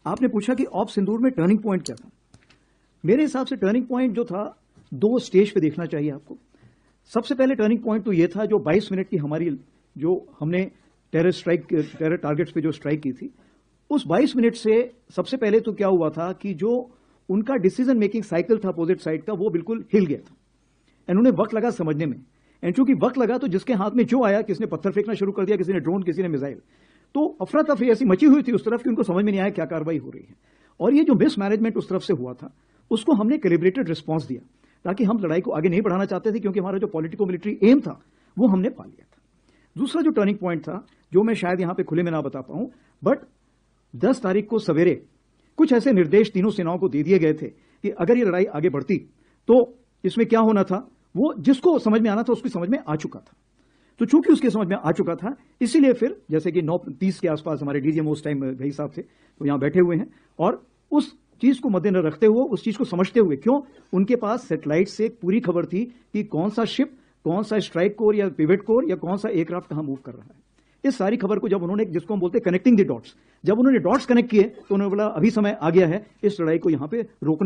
आपने पूछा कि ऑप सिंदूर में टर्निंग पॉइंट क्या था। मेरे हिसाब से टर्निंग पॉइंट जो था, दो स्टेज पे देखना चाहिए आपको। सबसे पहले टर्निंग पॉइंट तो ये था जो 22 मिनट की हमारी, जो हमने टेरर टारगेट्स पे जो स्ट्राइक की थी, उस 22 मिनट से सबसे पहले तो क्या हुआ था कि जो उनका डिसीजन मेकिंग साइकिल था अपोजिट साइड का, वो बिल्कुल हिल गया था। एंड उन्हें वक्त लगा समझने में। एंड चूंकि वक्त लगा तो जिसके हाथ में जो आया, किसी ने पत्थर फेंकना शुरू कर दिया, किसी ने ड्रोन, किसी ने मिसाइल, तो अफरा तफरी ऐसी मची हुई थी उस तरफ कि उनको समझ में नहीं आया क्या कार्रवाई हो रही है। और ये जो मिसमैनेजमेंट उस तरफ से हुआ था, उसको हमने कैलिब्रेटेड रिस्पॉन्स दिया, ताकि हम लड़ाई को आगे नहीं बढ़ाना चाहते थे, क्योंकि हमारा जो पॉलिटिको मिलिट्री एम था वो हमने पा लिया था। दूसरा जो टर्निंग पॉइंट था, जो मैं शायद यहां पे खुले में ना बता पाऊं, बट 10 तारीख को सवेरे कुछ ऐसे निर्देश तीनों सेनाओं को दे दिए गए थे कि अगर ये लड़ाई आगे बढ़ती तो इसमें क्या होना था, वो जिसको समझ में आना था उसकी समझ में आ चुका था। तो चूंकि उसके समझ में आ चुका था, इसीलिए फिर जैसे कि 9:30 के आसपास हमारे डीजीएम उस टाइम भाई साहब थे, तो यहां बैठे हुए हैं, और उस चीज को मद्देनजर रखते हुए, उस चीज को समझते हुए, क्यों उनके पास सैटेलाइट से पूरी खबर थी कि कौन सा शिप, कौन सा स्ट्राइक कोर या पिवट कोर या कौन सा एयरक्राफ्ट कहां मूव कर रहा है। इस सारी खबर को जब उन्होंने, जिसको हम बोलते हैं कनेक्टिंग द डॉट्स, जब उन्होंने डॉट्स कनेक्ट किए, तो उन्होंने बोला अभी समय आ गया है इस लड़ाई को यहां पे रोकना।